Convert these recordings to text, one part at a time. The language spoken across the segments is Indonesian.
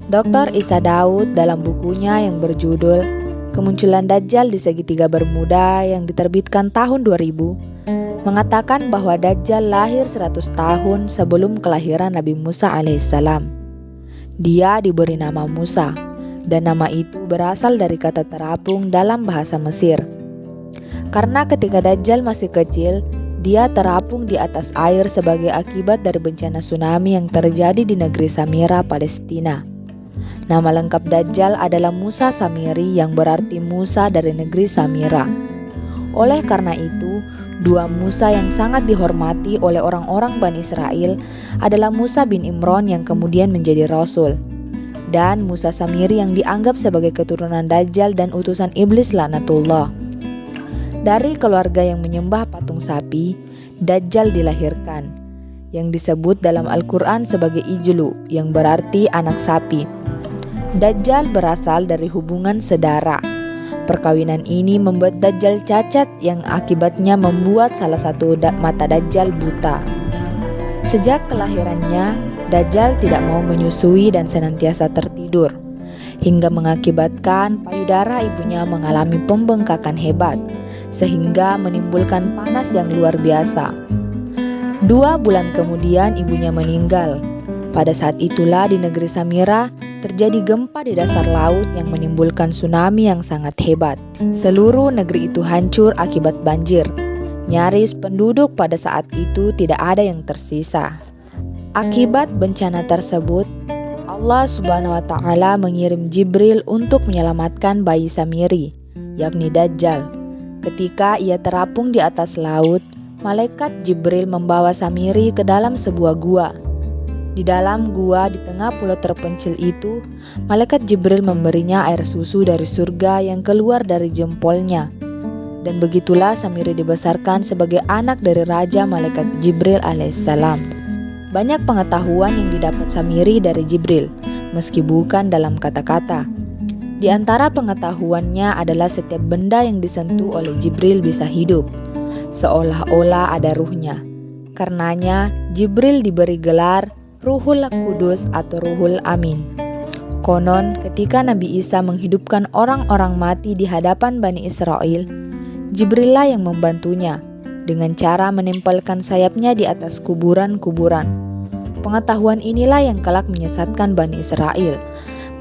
Dr. Isa Daud dalam bukunya yang berjudul Kemunculan Dajjal di Segitiga Bermuda yang diterbitkan tahun 2000 mengatakan bahwa Dajjal lahir 100 tahun sebelum kelahiran Nabi Musa alaihissalam. Dia diberi nama Musa, dan nama itu berasal dari kata terapung dalam bahasa Mesir. Karena ketika Dajjal masih kecil, dia terapung di atas air sebagai akibat dari bencana tsunami yang terjadi di negeri Samira, Palestina. Nama lengkap Dajjal adalah Musa Samiri yang berarti Musa dari negeri Samira. Oleh karena itu, dua Musa yang sangat dihormati oleh orang-orang Bani Israel adalah Musa bin Imran yang kemudian menjadi Rasul, dan Musa Samiri yang dianggap sebagai keturunan Dajjal dan utusan iblis laknatullah. Dari keluarga yang menyembah patung sapi, Dajjal dilahirkan, yang disebut dalam Al-Quran sebagai Ijlu, yang berarti anak sapi. Dajjal berasal dari hubungan sedara. Perkawinan ini membuat Dajjal cacat yang akibatnya membuat salah satu mata Dajjal buta. Sejak kelahirannya, Dajjal tidak mau menyusui dan senantiasa tertidur, hingga mengakibatkan payudara ibunya mengalami pembengkakan hebat, sehingga menimbulkan panas yang luar biasa. 2 bulan kemudian ibunya meninggal. Pada saat itulah di negeri Samira terjadi gempa di dasar laut yang menimbulkan tsunami yang sangat hebat. Seluruh negeri itu hancur akibat banjir. Nyaris penduduk pada saat itu tidak ada yang tersisa. Akibat bencana tersebut, Allah Subhanahu wa Ta'ala mengirim Jibril untuk menyelamatkan bayi Samiri, yakni Dajjal. Ketika ia terapung di atas laut, malaikat Jibril membawa Samiri ke dalam sebuah gua. Di dalam gua di tengah pulau terpencil itu, malaikat Jibril memberinya air susu dari surga yang keluar dari jempolnya. Dan begitulah Samiri dibesarkan sebagai anak dari Raja Malaikat Jibril alaihissalam. Banyak pengetahuan yang didapat Samiri dari Jibril, meski bukan dalam kata-kata. Di antara pengetahuannya adalah setiap benda yang disentuh oleh Jibril bisa hidup, seolah-olah ada ruhnya. Karenanya Jibril diberi gelar Ruhul Kudus atau Ruhul Amin. Konon ketika Nabi Isa menghidupkan orang-orang mati di hadapan Bani Israel, Jibrillah yang membantunya dengan cara menempelkan sayapnya di atas kuburan-kuburan. Pengetahuan inilah yang kelak menyesatkan Bani Israel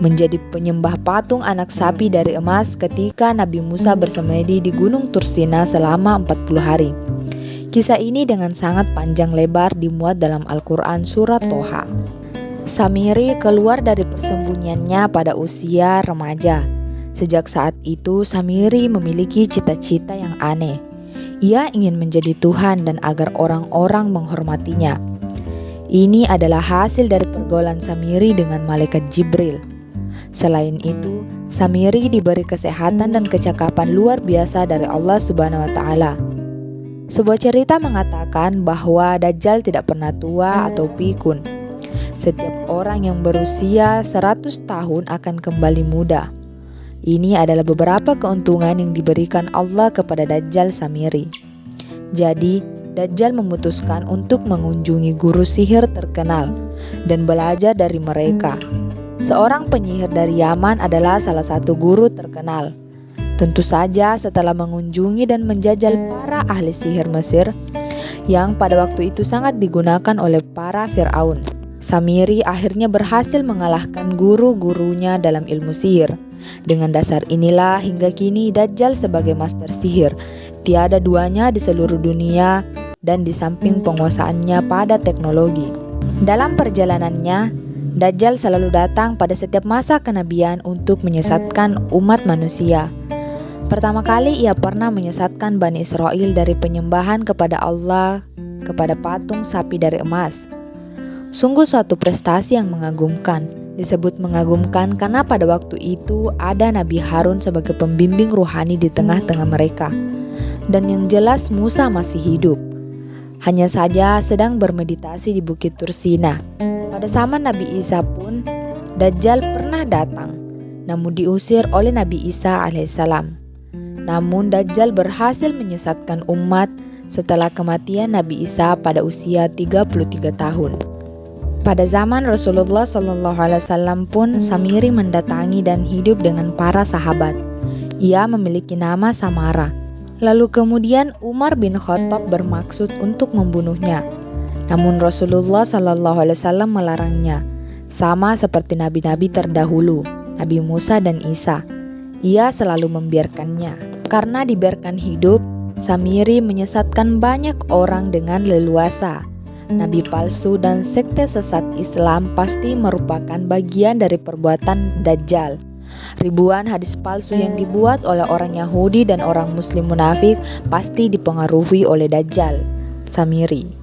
menjadi penyembah patung anak sapi dari emas ketika Nabi Musa bersemedi di Gunung Tursina selama 40 hari. Kisah ini dengan sangat panjang lebar dimuat dalam Al-Quran surat Toha. Samiri keluar dari persembunyiannya pada usia remaja. Sejak saat itu Samiri memiliki cita-cita yang aneh. Ia ingin menjadi Tuhan dan agar orang-orang menghormatinya. Ini adalah hasil dari pergaulan Samiri dengan malaikat Jibril. Selain itu, Samiri diberi kesehatan dan kecakapan luar biasa dari Allah Subhanahu wa Ta'ala. Sebuah cerita mengatakan bahwa Dajjal tidak pernah tua atau pikun. Setiap orang yang berusia 100 tahun akan kembali muda. Ini adalah beberapa keuntungan yang diberikan Allah kepada Dajjal Samiri. Jadi, Dajjal memutuskan untuk mengunjungi guru sihir terkenal dan belajar dari mereka. Seorang penyihir dari Yaman adalah salah satu guru terkenal. Tentu saja setelah mengunjungi dan menjajal para ahli sihir Mesir yang pada waktu itu sangat digunakan oleh para Fir'aun, Samiri akhirnya berhasil mengalahkan guru-gurunya dalam ilmu sihir. Dengan dasar inilah hingga kini Dajjal sebagai master sihir tiada duanya di seluruh dunia dan di samping penguasaannya pada teknologi. Dalam perjalanannya, Dajjal selalu datang pada setiap masa kenabian untuk menyesatkan umat manusia. Pertama kali ia pernah menyesatkan Bani Israel dari penyembahan kepada Allah kepada patung sapi dari emas. Sungguh suatu prestasi yang mengagumkan. Disebut mengagumkan karena pada waktu itu ada Nabi Harun sebagai pembimbing ruhani di tengah-tengah mereka. Dan yang jelas Musa masih hidup. Hanya saja sedang bermeditasi di Bukit Tursina. Pada zaman Nabi Isa pun, Dajjal pernah datang, namun diusir oleh Nabi Isa alaihissalam. Namun Dajjal berhasil menyesatkan umat setelah kematian Nabi Isa pada usia 33 tahun. Pada zaman Rasulullah SAW pun Samiri mendatangi dan hidup dengan para sahabat. Ia memiliki nama Samara. Lalu kemudian Umar bin Khattab bermaksud untuk membunuhnya. Namun Rasulullah SAW melarangnya, sama seperti nabi-nabi terdahulu, Nabi Musa dan Isa. Ia selalu membiarkannya. Karena dibiarkan hidup, Samiri menyesatkan banyak orang dengan leluasa. Nabi palsu dan sekte sesat Islam pasti merupakan bagian dari perbuatan Dajjal. Ribuan hadis palsu yang dibuat oleh orang Yahudi dan orang Muslim munafik pasti dipengaruhi oleh Dajjal. Samiri.